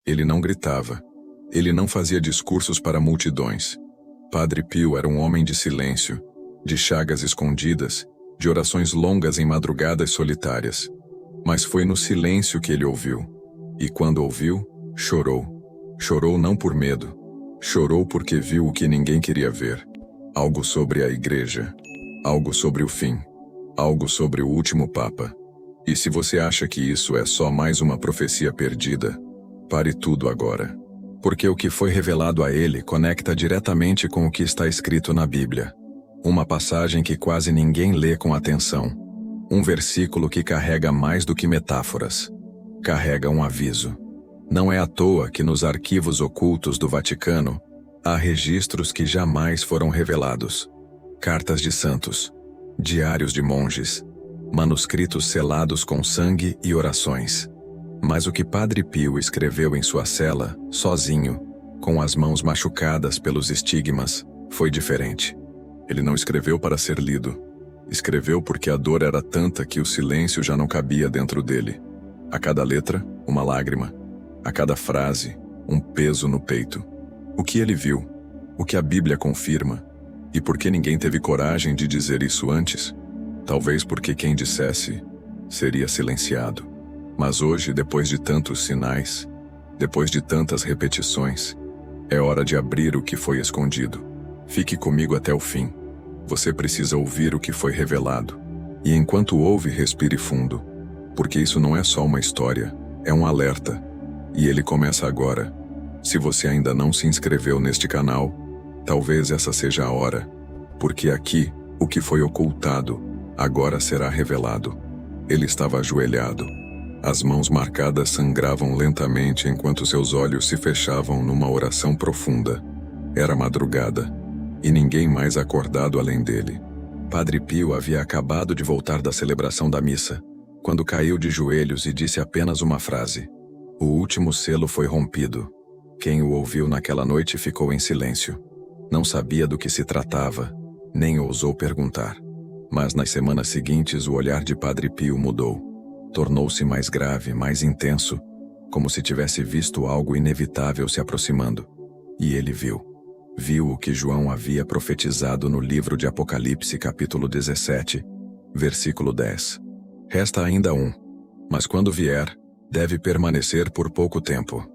Ele não gritava. Ele não fazia discursos para multidões. Padre Pio era um homem de silêncio, de chagas escondidas, de orações longas em madrugadas solitárias. Mas foi no silêncio que ele ouviu. E quando ouviu, chorou. Chorou não por medo. Chorou porque viu o que ninguém queria ver. Algo sobre a igreja. Algo sobre o fim. Algo sobre o último Papa. E se você acha que isso é só mais uma profecia perdida, pare tudo agora. Porque o que foi revelado a ele conecta diretamente com o que está escrito na Bíblia. Uma passagem que quase ninguém lê com atenção. Um versículo que carrega mais do que metáforas. Carrega um aviso. Não é à toa que nos arquivos ocultos do Vaticano há registros que jamais foram revelados. Cartas de santos, diários de monges, manuscritos selados com sangue e orações. Mas o que Padre Pio escreveu em sua cela, sozinho, com as mãos machucadas pelos estigmas, foi diferente. Ele não escreveu para ser lido. Escreveu porque a dor era tanta que o silêncio já não cabia dentro dele. A cada letra, uma lágrima. A cada frase, um peso no peito. O que ele viu? O que a Bíblia confirma? E por que ninguém teve coragem de dizer isso antes? Talvez porque quem dissesse seria silenciado. Mas hoje, depois de tantos sinais, depois de tantas repetições, é hora de abrir o que foi escondido. Fique comigo até o fim. Você precisa ouvir o que foi revelado. E enquanto ouve, respire fundo. Porque isso não é só uma história, é um alerta. E ele começa agora. Se você ainda não se inscreveu neste canal, talvez essa seja a hora. Porque aqui, o que foi ocultado, agora será revelado. Ele estava ajoelhado. As mãos marcadas sangravam lentamente enquanto seus olhos se fechavam numa oração profunda. Era madrugada, e ninguém mais acordado além dele. Padre Pio havia acabado de voltar da celebração da missa, quando caiu de joelhos e disse apenas uma frase. O último selo foi rompido. Quem o ouviu naquela noite ficou em silêncio. Não sabia do que se tratava, nem ousou perguntar. Mas nas semanas seguintes o olhar de Padre Pio mudou. Tornou-se mais grave, mais intenso, como se tivesse visto algo inevitável se aproximando. E ele viu. Viu o que João havia profetizado no livro de Apocalipse, capítulo 17, versículo 10. Resta ainda um, mas quando vier, deve permanecer por pouco tempo.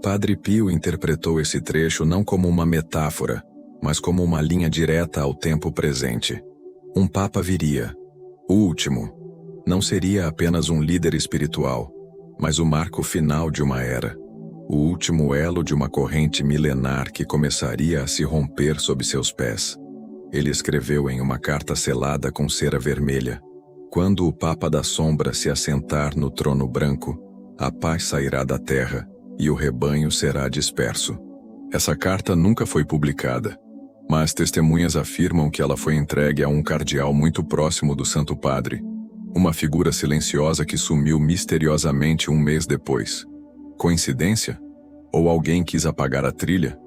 Padre Pio interpretou esse trecho não como uma metáfora, mas como uma linha direta ao tempo presente. Um Papa viria, o último. Não seria apenas um líder espiritual, mas o marco final de uma era. O último elo de uma corrente milenar que começaria a se romper sob seus pés. Ele escreveu em uma carta selada com cera vermelha: quando o Papa da Sombra se assentar no trono branco, a paz sairá da terra e o rebanho será disperso. Essa carta nunca foi publicada, mas testemunhas afirmam que ela foi entregue a um cardeal muito próximo do Santo Padre. Uma figura silenciosa que sumiu misteriosamente um mês depois. Coincidência? Ou alguém quis apagar a trilha?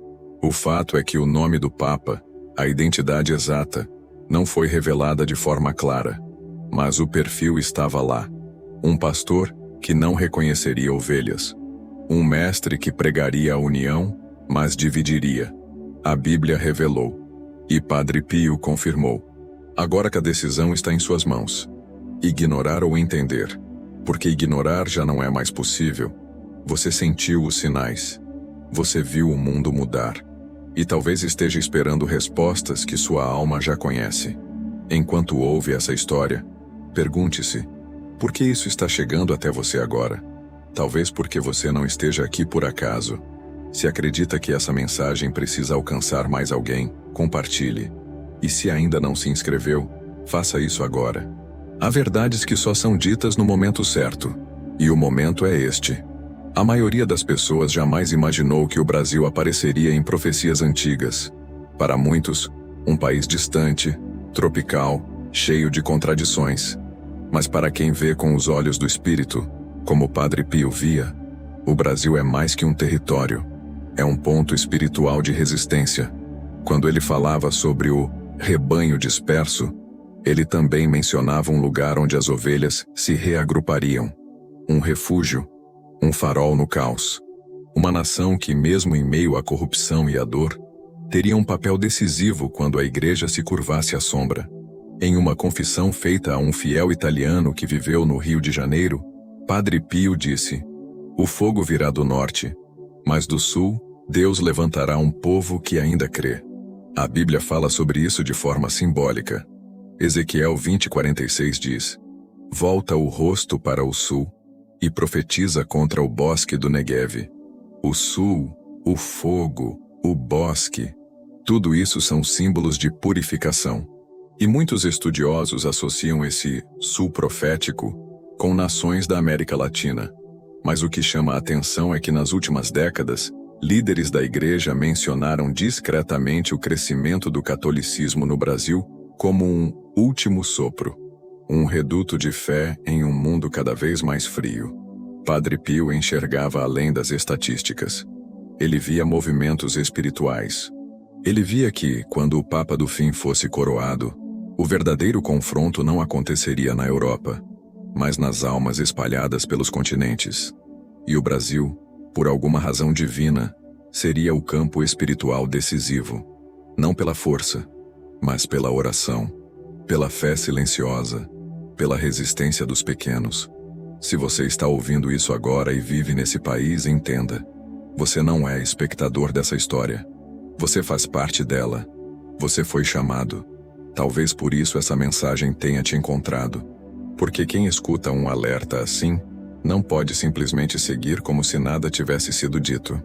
O fato é que o nome do Papa, a identidade exata, não foi revelada de forma clara. Mas o perfil estava lá. Um pastor que não reconheceria ovelhas. Um mestre que pregaria a união, mas dividiria. A Bíblia revelou. E Padre Pio confirmou. Agora que a decisão está em suas mãos. Ignorar ou entender, porque ignorar já não é mais possível. Você sentiu os sinais. Você viu o mundo mudar. E talvez esteja esperando respostas que sua alma já conhece. Enquanto ouve essa história, pergunte-se, por que isso está chegando até você agora? Talvez porque você não esteja aqui por acaso. Se acredita que essa mensagem precisa alcançar mais alguém, compartilhe. E se ainda não se inscreveu, faça isso agora. Há verdades que só são ditas no momento certo, e o momento é este. A maioria das pessoas jamais imaginou que o Brasil apareceria em profecias antigas. Para muitos, um país distante, tropical, cheio de contradições. Mas para quem vê com os olhos do Espírito, como Padre Pio via, o Brasil é mais que um território. É um ponto espiritual de resistência. Quando ele falava sobre o rebanho disperso, ele também mencionava um lugar onde as ovelhas se reagrupariam. Um refúgio, um farol no caos. Uma nação que, mesmo em meio à corrupção e à dor, teria um papel decisivo quando a igreja se curvasse à sombra. Em uma confissão feita a um fiel italiano que viveu no Rio de Janeiro, Padre Pio disse: "O fogo virá do norte, mas do sul, Deus levantará um povo que ainda crê." A Bíblia fala sobre isso de forma simbólica. Ezequiel 20:46 diz: "Volta o rosto para o sul e profetiza contra o bosque do Negueve." O sul, o fogo, o bosque, tudo isso são símbolos de purificação. E muitos estudiosos associam esse sul profético com nações da América Latina. Mas o que chama a atenção é que nas últimas décadas, líderes da igreja mencionaram discretamente o crescimento do catolicismo no Brasil como um último sopro, um reduto de fé em um mundo cada vez mais frio. Padre Pio enxergava além das estatísticas. Ele via movimentos espirituais. Ele via que, quando o Papa do fim fosse coroado, o verdadeiro confronto não aconteceria na Europa, mas nas almas espalhadas pelos continentes. E o Brasil, por alguma razão divina, seria o campo espiritual decisivo, não pela força, mas pela oração, pela fé silenciosa, pela resistência dos pequenos. Se você está ouvindo isso agora e vive nesse país, entenda: você não é espectador dessa história. Você faz parte dela. Você foi chamado. Talvez por isso essa mensagem tenha te encontrado. Porque quem escuta um alerta assim, não pode simplesmente seguir como se nada tivesse sido dito.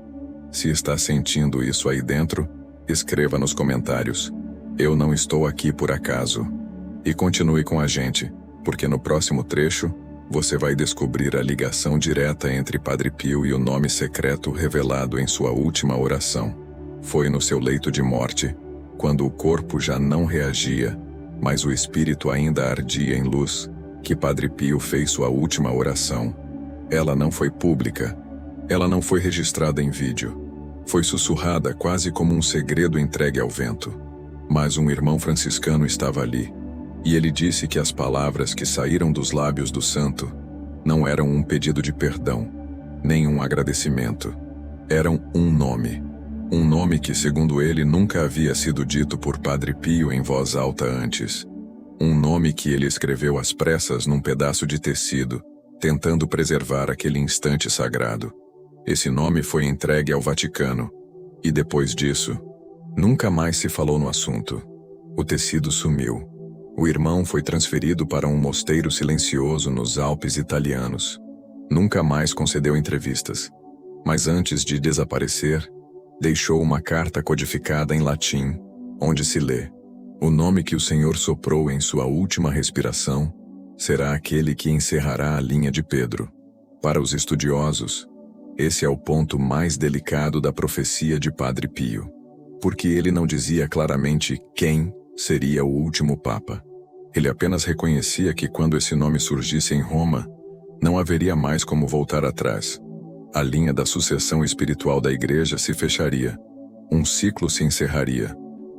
Se está sentindo isso aí dentro, escreva nos comentários: "Eu não estou aqui por acaso." E continue com a gente, porque no próximo trecho, você vai descobrir a ligação direta entre Padre Pio e o nome secreto revelado em sua última oração. Foi no seu leito de morte, quando o corpo já não reagia, mas o espírito ainda ardia em luz, que Padre Pio fez sua última oração. Ela não foi pública. Ela não foi registrada em vídeo. Foi sussurrada quase como um segredo entregue ao vento. Mas um irmão franciscano estava ali, e ele disse que as palavras que saíram dos lábios do santo não eram um pedido de perdão, nem um agradecimento. Eram um nome que, segundo ele, nunca havia sido dito por Padre Pio em voz alta antes. Um nome que ele escreveu às pressas num pedaço de tecido, tentando preservar aquele instante sagrado. Esse nome foi entregue ao Vaticano, e depois disso, nunca mais se falou no assunto. O tecido sumiu. O irmão foi transferido para um mosteiro silencioso nos Alpes italianos. Nunca mais concedeu entrevistas. Mas antes de desaparecer, deixou uma carta codificada em latim, onde se lê: "O nome que o Senhor soprou em sua última respiração será aquele que encerrará a linha de Pedro." Para os estudiosos, esse é o ponto mais delicado da profecia de Padre Pio, porque ele não dizia claramente quem seria o último Papa. Ele apenas reconhecia que quando esse nome surgisse em Roma, não haveria mais como voltar atrás. A linha da sucessão espiritual da Igreja se fecharia. Um ciclo se encerraria.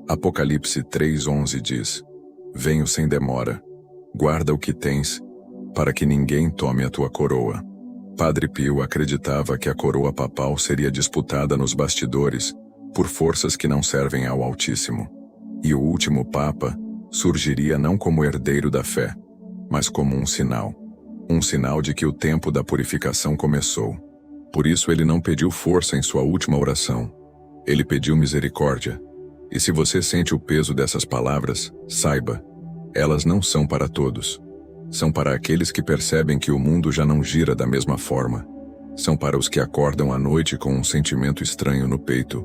Apocalipse 3:11 diz: "Venho sem demora. Guarda o que tens, para que ninguém tome a tua coroa." Padre Pio acreditava que a coroa papal seria disputada nos bastidores por forças que não servem ao Altíssimo. E o último Papa surgiria não como herdeiro da fé, mas como um sinal de que o tempo da purificação começou. Por isso ele não pediu força em sua última oração. Ele pediu misericórdia. E se você sente o peso dessas palavras, saiba, elas não são para todos. São para aqueles que percebem que o mundo já não gira da mesma forma. São para os que acordam à noite com um sentimento estranho no peito,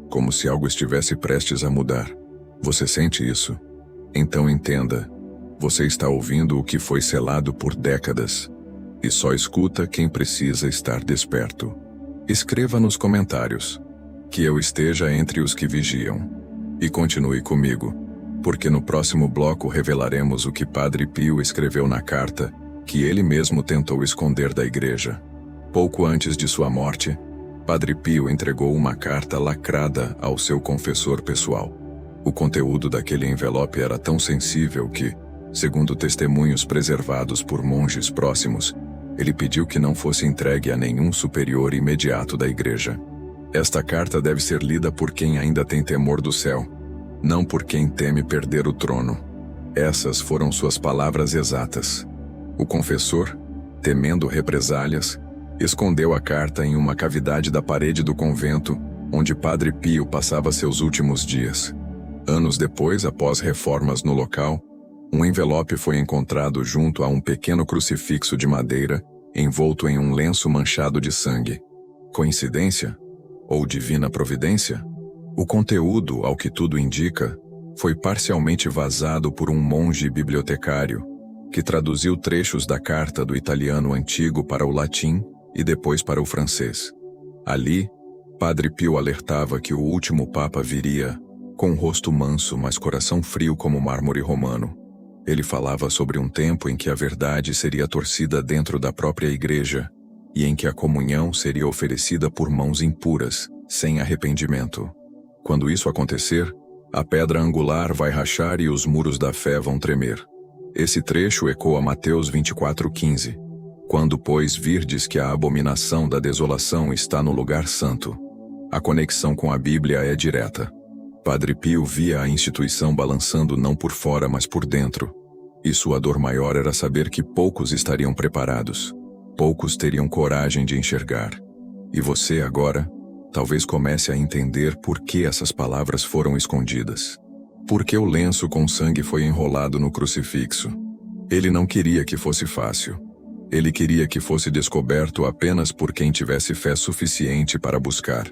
como se algo estivesse prestes a mudar. Você sente isso? Então entenda, você está ouvindo o que foi selado por décadas, e só escuta quem precisa estar desperto. Escreva nos comentários: "Que eu esteja entre os que vigiam." E continue comigo, porque no próximo bloco revelaremos o que Padre Pio escreveu na carta que ele mesmo tentou esconder da igreja. Pouco antes de sua morte, Padre Pio entregou uma carta lacrada ao seu confessor pessoal. O conteúdo daquele envelope era tão sensível que, segundo testemunhos preservados por monges próximos, Ele pediu que não fosse entregue a nenhum superior imediato da igreja. Esta carta deve ser lida por quem ainda tem temor do céu, não por quem teme perder o trono. Essas foram suas palavras exatas. O confessor, temendo represálias, escondeu a carta em uma cavidade da parede do convento, onde Padre Pio passava seus últimos dias. Anos depois, após reformas no local, um envelope foi encontrado junto a um pequeno crucifixo de madeira, envolto em um lenço manchado de sangue. Coincidência? Ou divina providência? O conteúdo, ao que tudo indica, foi parcialmente vazado por um monge bibliotecário, que traduziu trechos da carta do italiano antigo para o latim e depois para o francês. Ali, Padre Pio alertava que o último Papa viria, com um rosto manso, mas coração frio como mármore romano. Ele falava sobre um tempo em que a verdade seria torcida dentro da própria igreja e em que a comunhão seria oferecida por mãos impuras, sem arrependimento. Quando isso acontecer, a pedra angular vai rachar e os muros da fé vão tremer. Esse trecho ecoa Mateus 24:15. Quando, pois, virdes que a abominação da desolação está no lugar santo. A conexão com a Bíblia é direta. Padre Pio via a instituição balançando não por fora, mas por dentro. E sua dor maior era saber que poucos estariam preparados. Poucos teriam coragem de enxergar. E você, agora, talvez comece a entender por que essas palavras foram escondidas. Por que o lenço com sangue foi enrolado no crucifixo? Ele não queria que fosse fácil. Ele queria que fosse descoberto apenas por quem tivesse fé suficiente para buscar.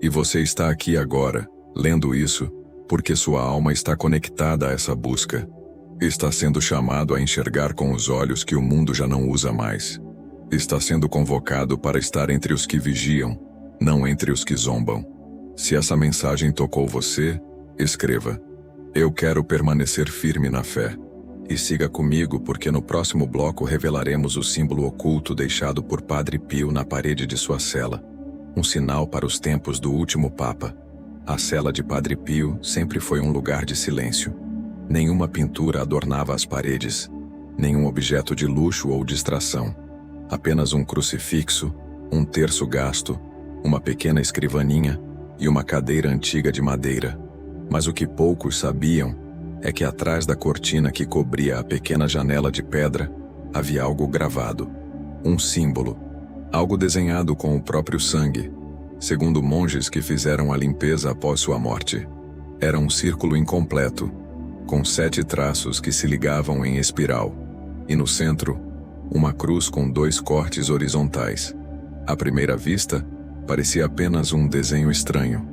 E você está aqui agora, lendo isso, porque sua alma está conectada a essa busca. Está sendo chamado a enxergar com os olhos que o mundo já não usa mais. Está sendo convocado para estar entre os que vigiam, não entre os que zombam. Se essa mensagem tocou você, escreva: Eu quero permanecer firme na fé. E siga comigo, porque no próximo bloco revelaremos o símbolo oculto deixado por Padre Pio na parede de sua cela. Um sinal para os tempos do último Papa. A cela de Padre Pio sempre foi um lugar de silêncio. Nenhuma pintura adornava as paredes, nenhum objeto de luxo ou distração. Apenas um crucifixo, um terço gasto, uma pequena escrivaninha e uma cadeira antiga de madeira. Mas o que poucos sabiam é que atrás da cortina que cobria a pequena janela de pedra havia algo gravado. Um símbolo. Algo desenhado com o próprio sangue, segundo monges que fizeram a limpeza após sua morte. Era um círculo incompleto, com 7 traços que se ligavam em espiral. E no centro, uma cruz com 2 cortes horizontais. À primeira vista, parecia apenas um desenho estranho.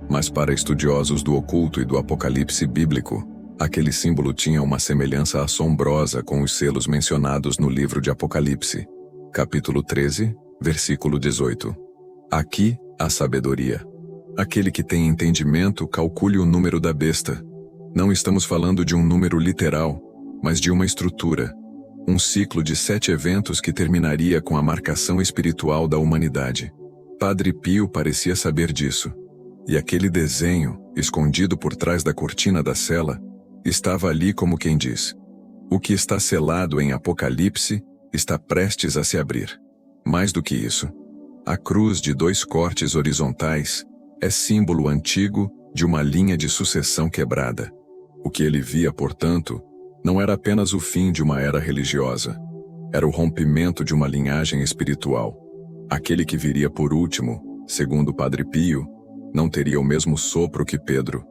Mas para estudiosos do oculto e do apocalipse bíblico, aquele símbolo tinha uma semelhança assombrosa com os selos mencionados no livro de Apocalipse, capítulo 13, versículo 18. Aqui, a sabedoria. Aquele que tem entendimento, calcule o número da besta. Não estamos falando de um número literal, mas de uma estrutura. Um ciclo de 7 eventos que terminaria com a marcação espiritual da humanidade. Padre Pio parecia saber disso. E aquele desenho, escondido por trás da cortina da cela, estava ali como quem diz: o que está selado em Apocalipse está prestes a se abrir. Mais do que isso, a cruz de 2 cortes horizontais é símbolo antigo de uma linha de sucessão quebrada. O que ele via, portanto, não era apenas o fim de uma era religiosa. Era o rompimento de uma linhagem espiritual. Aquele que viria por último, segundo Padre Pio, não teria o mesmo sopro que Pedro.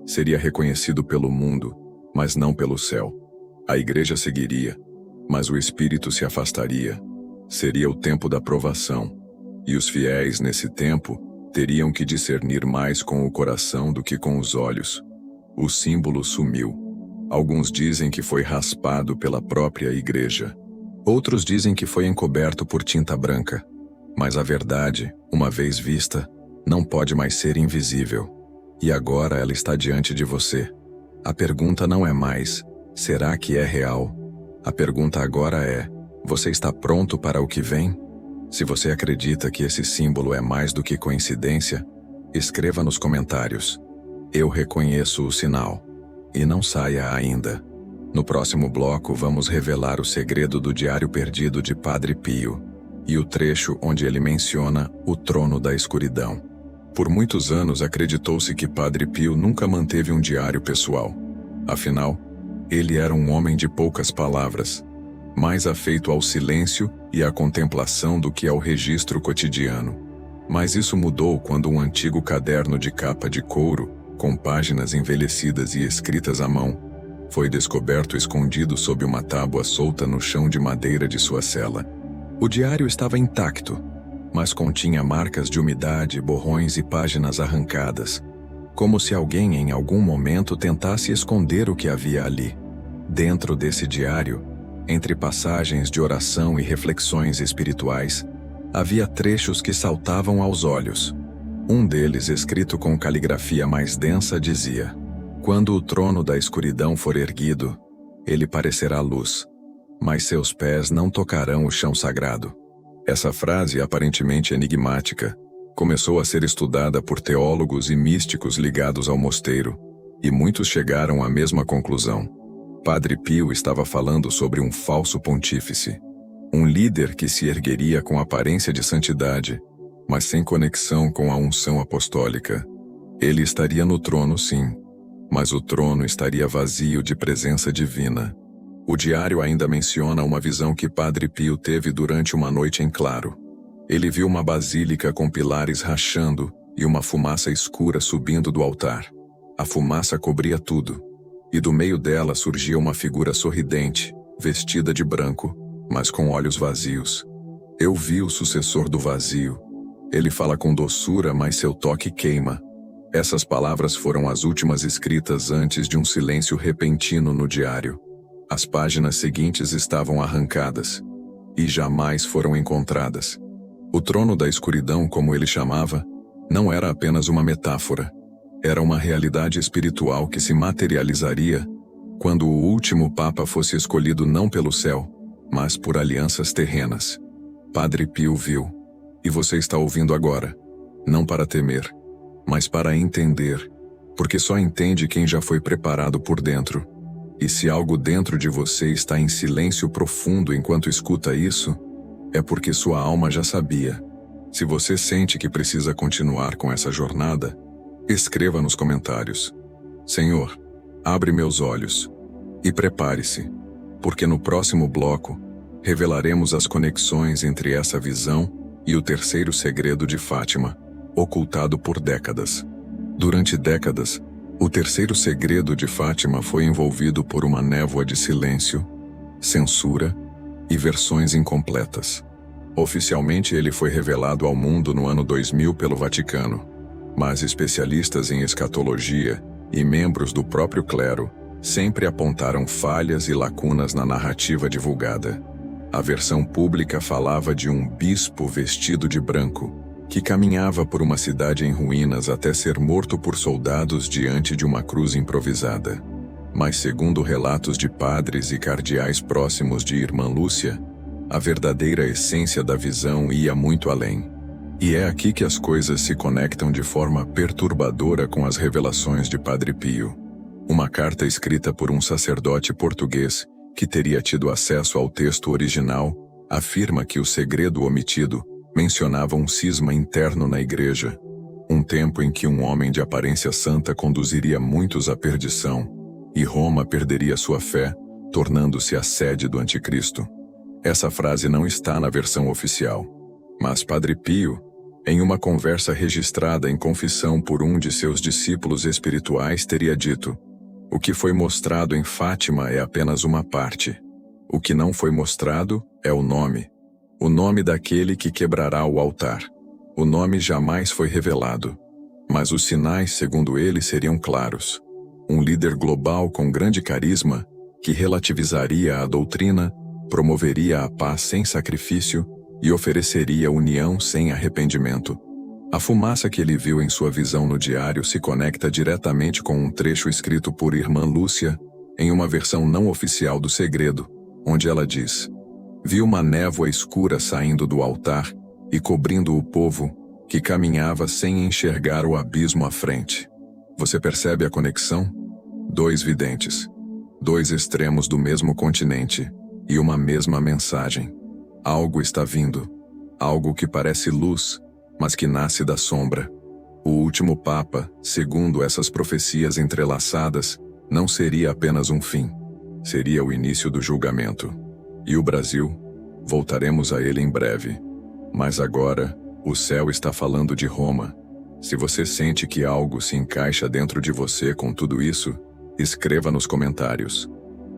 Seria reconhecido pelo mundo, mas não pelo céu. A igreja seguiria, mas o espírito se afastaria. Seria o tempo da provação. E os fiéis, nesse tempo, teriam que discernir mais com o coração do que com os olhos. O símbolo sumiu. Alguns dizem que foi raspado pela própria igreja. Outros dizem que foi encoberto por tinta branca. Mas a verdade, uma vez vista, não pode mais ser invisível. E agora ela está diante de você. A pergunta não é mais: será que é real? A pergunta agora é: você está pronto para o que vem? Se você acredita que esse símbolo é mais do que coincidência, escreva nos comentários: eu reconheço o sinal. E não saia ainda. No próximo bloco, vamos revelar o segredo do diário perdido de Padre Pio e o trecho onde ele menciona o trono da escuridão. Por muitos anos acreditou-se que Padre Pio nunca manteve um diário pessoal. Afinal, ele era um homem de poucas palavras, mais afeito ao silêncio e à contemplação do que ao registro cotidiano. Mas isso mudou quando um antigo caderno de capa de couro, com páginas envelhecidas e escritas à mão, foi descoberto escondido sob uma tábua solta no chão de madeira de sua cela. O diário estava intacto, mas continha marcas de umidade, borrões e páginas arrancadas, como se alguém em algum momento tentasse esconder o que havia ali. Dentro desse diário, entre passagens de oração e reflexões espirituais, havia trechos que saltavam aos olhos. Um deles, escrito com caligrafia mais densa, dizia: "Quando o trono da escuridão for erguido, ele parecerá luz, mas seus pés não tocarão o chão sagrado." Essa frase, aparentemente enigmática, começou a ser estudada por teólogos e místicos ligados ao mosteiro, e muitos chegaram à mesma conclusão. Padre Pio estava falando sobre um falso pontífice, um líder que se ergueria com aparência de santidade, mas sem conexão com a unção apostólica. Ele estaria no trono, sim, mas o trono estaria vazio de presença divina. O diário ainda menciona uma visão que Padre Pio teve durante uma noite em claro. Ele viu uma basílica com pilares rachando e uma fumaça escura subindo do altar. A fumaça cobria tudo, e do meio dela surgia uma figura sorridente, vestida de branco, mas com olhos vazios. "Eu vi o sucessor do vazio. Ele fala com doçura, mas seu toque queima." Essas palavras foram as últimas escritas antes de um silêncio repentino no diário. As páginas seguintes estavam arrancadas e jamais foram encontradas. O trono da escuridão, como ele chamava, não era apenas uma metáfora. Era uma realidade espiritual que se materializaria quando o último Papa fosse escolhido não pelo céu, mas por alianças terrenas. Padre Pio viu, e você está ouvindo agora, não para temer, mas para entender, porque só entende quem já foi preparado por dentro. E se algo dentro de você está em silêncio profundo enquanto escuta isso, é porque sua alma já sabia. Se você sente que precisa continuar com essa jornada, escreva nos comentários: "Senhor, abre meus olhos." E prepare-se, porque no próximo bloco, revelaremos as conexões entre essa visão e o terceiro segredo de Fátima, ocultado por décadas. Durante décadas, o terceiro segredo de Fátima foi envolvido por uma névoa de silêncio, censura e versões incompletas. Oficialmente ele foi revelado ao mundo no ano 2000 pelo Vaticano, mas especialistas em escatologia e membros do próprio clero sempre apontaram falhas e lacunas na narrativa divulgada. A versão pública falava de um bispo vestido de branco, que caminhava por uma cidade em ruínas até ser morto por soldados diante de uma cruz improvisada. Mas segundo relatos de padres e cardeais próximos de Irmã Lúcia, a verdadeira essência da visão ia muito além. E é aqui que as coisas se conectam de forma perturbadora com as revelações de Padre Pio. Uma carta escrita por um sacerdote português, que teria tido acesso ao texto original, afirma que o segredo omitido mencionava um cisma interno na igreja, um tempo em que um homem de aparência santa conduziria muitos à perdição, e Roma perderia sua fé, tornando-se a sede do anticristo. Essa frase não está na versão oficial, mas Padre Pio, em uma conversa registrada em confissão por um de seus discípulos espirituais, teria dito: "O que foi mostrado em Fátima é apenas uma parte. O que não foi mostrado é o nome daquele que quebrará o altar. O nome jamais foi revelado, mas os sinais, segundo ele, seriam claros. Um líder global com grande carisma, que relativizaria a doutrina, promoveria a paz sem sacrifício e ofereceria união sem arrependimento." A fumaça que ele viu em sua visão no diário se conecta diretamente com um trecho escrito por Irmã Lúcia, em uma versão não oficial do segredo, onde ela diz: "Vi uma névoa escura saindo do altar e cobrindo o povo, que caminhava sem enxergar o abismo à frente." Você percebe a conexão? Dois videntes, Dois extremos do mesmo continente, e uma mesma mensagem. Algo está vindo. Algo que parece luz, mas que nasce da sombra. O último Papa, segundo essas profecias entrelaçadas, não seria apenas um fim. Seria o início do julgamento. E o Brasil? Voltaremos a ele em breve. Mas agora, o céu está falando de Roma. Se você sente que algo se encaixa dentro de você com tudo isso, escreva nos comentários.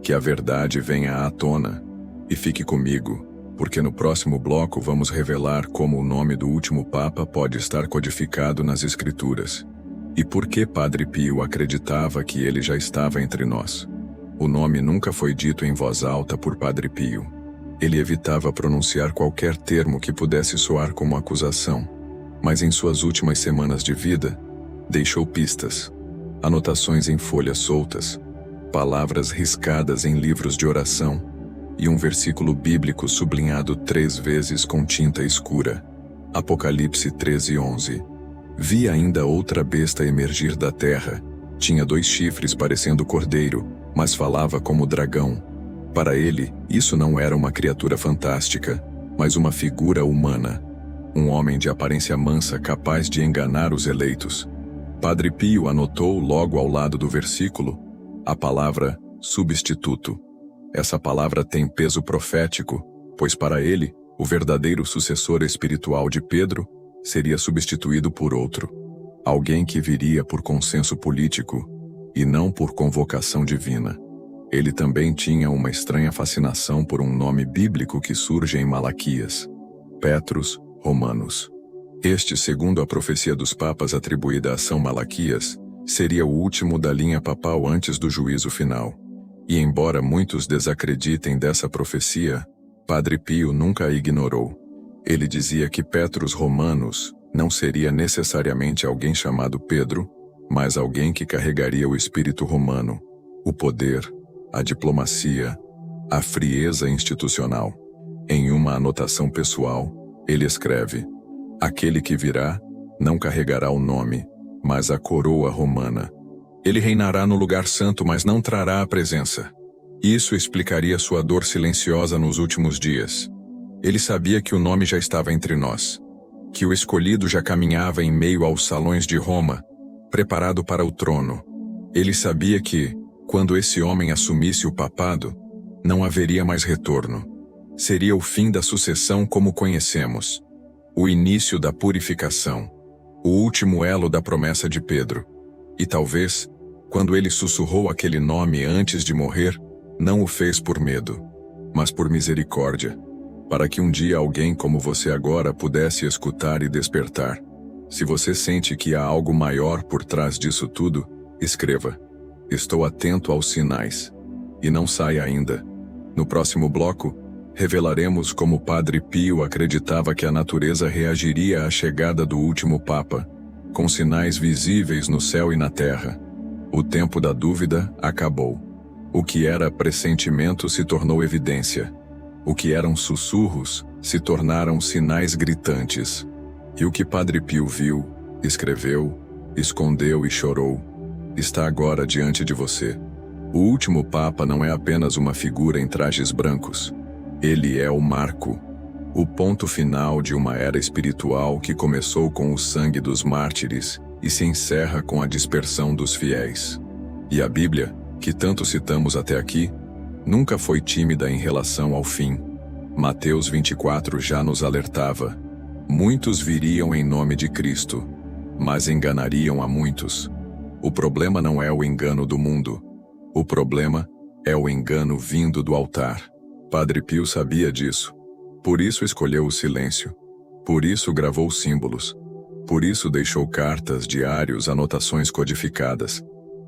Que a verdade venha à tona. E fique comigo, porque no próximo bloco vamos revelar como o nome do último Papa pode estar codificado nas Escrituras. E por que Padre Pio acreditava que ele já estava entre nós. O nome nunca foi dito em voz alta por Padre Pio. Ele evitava pronunciar qualquer termo que pudesse soar como acusação, mas em suas últimas semanas de vida, deixou pistas, anotações em folhas soltas, palavras riscadas em livros de oração e um versículo bíblico sublinhado 3 vezes com tinta escura. Apocalipse 13:11. Vi ainda outra besta emergir da terra. Tinha 2 chifres parecendo cordeiro, mas falava como dragão. Para ele, isso não era uma criatura fantástica, mas uma figura humana. Um homem de aparência mansa capaz de enganar os eleitos. Padre Pio anotou logo ao lado do versículo a palavra substituto. Essa palavra tem peso profético, pois para ele, o verdadeiro sucessor espiritual de Pedro seria substituído por outro. Alguém que viria por consenso político e não por convocação divina. Ele também tinha uma estranha fascinação por um nome bíblico que surge em Malaquias. Petrus Romanus. Este, segundo a profecia dos papas atribuída a São Malaquias, seria o último da linha papal antes do juízo final. E embora muitos desacreditem dessa profecia, Padre Pio nunca a ignorou. Ele dizia que Petrus Romanus não seria necessariamente alguém chamado Pedro, mas alguém que carregaria o espírito romano, o poder, a diplomacia, a frieza institucional. Em uma anotação pessoal, ele escreve: aquele que virá não carregará o nome, mas a coroa romana. Ele reinará no lugar santo, mas não trará a presença. Isso explicaria sua dor silenciosa nos últimos dias. Ele sabia que o nome já estava entre nós, que o escolhido já caminhava em meio aos salões de Roma, preparado para o trono. Ele sabia que, quando esse homem assumisse o papado, não haveria mais retorno. Seria o fim da sucessão como conhecemos, o início da purificação, o último elo da promessa de Pedro. E talvez, quando ele sussurrou aquele nome antes de morrer, não o fez por medo, mas por misericórdia, para que um dia alguém como você agora pudesse escutar e despertar. Se você sente que há algo maior por trás disso tudo, escreva: estou atento aos sinais. E não saia ainda. No próximo bloco, revelaremos como Padre Pio acreditava que a natureza reagiria à chegada do último Papa, com sinais visíveis no céu e na terra. O tempo da dúvida acabou. O que era pressentimento se tornou evidência. O que eram sussurros se tornaram sinais gritantes. E o que Padre Pio viu, escreveu, escondeu e chorou, está agora diante de você. O último Papa não é apenas uma figura em trajes brancos. Ele é o marco, o ponto final de uma era espiritual que começou com o sangue dos mártires e se encerra com a dispersão dos fiéis. E a Bíblia, que tanto citamos até aqui, nunca foi tímida em relação ao fim. Mateus 24 já nos alertava: muitos viriam em nome de Cristo, mas enganariam a muitos. O problema não é o engano do mundo. O problema é o engano vindo do altar. Padre Pio sabia disso. Por isso escolheu o silêncio. Por isso gravou símbolos. Por isso deixou cartas, diários, anotações codificadas.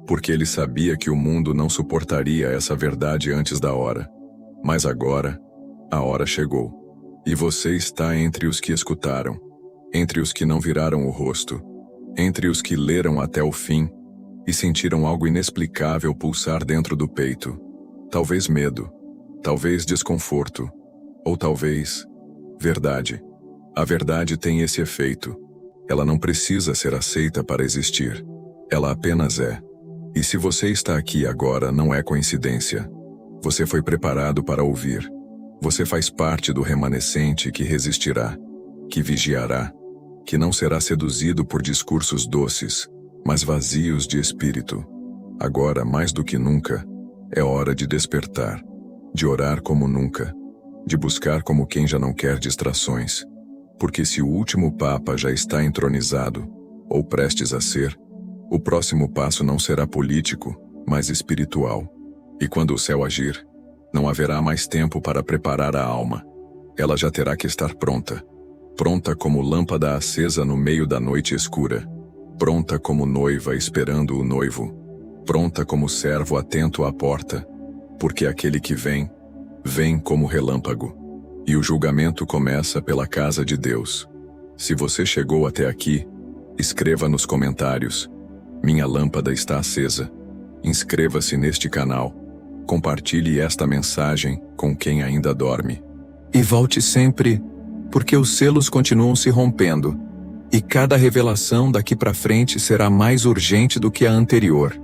Porque ele sabia que o mundo não suportaria essa verdade antes da hora. Mas agora, a hora chegou. E você está entre os que escutaram, entre os que não viraram o rosto, entre os que leram até o fim e sentiram algo inexplicável pulsar dentro do peito. Talvez medo, talvez desconforto, ou talvez verdade. A verdade tem esse efeito. Ela não precisa ser aceita para existir. Ela apenas é. E se você está aqui agora, não é coincidência. Você foi preparado para ouvir. Você faz parte do remanescente que resistirá, que vigiará, que não será seduzido por discursos doces, mas vazios de espírito. Agora, mais do que nunca, é hora de despertar, de orar como nunca, de buscar como quem já não quer distrações. Porque se o último Papa já está entronizado, ou prestes a ser, o próximo passo não será político, mas espiritual. E quando o céu agir, não haverá mais tempo para preparar a alma. Ela já terá que estar pronta. Pronta como lâmpada acesa no meio da noite escura. Pronta como noiva esperando o noivo. Pronta como servo atento à porta. Porque aquele que vem, vem como relâmpago. E o julgamento começa pela casa de Deus. Se você chegou até aqui, escreva nos comentários: minha lâmpada está acesa. Inscreva-se neste canal. Compartilhe esta mensagem com quem ainda dorme. E volte sempre, porque os selos continuam se rompendo. E cada revelação daqui para frente será mais urgente do que a anterior.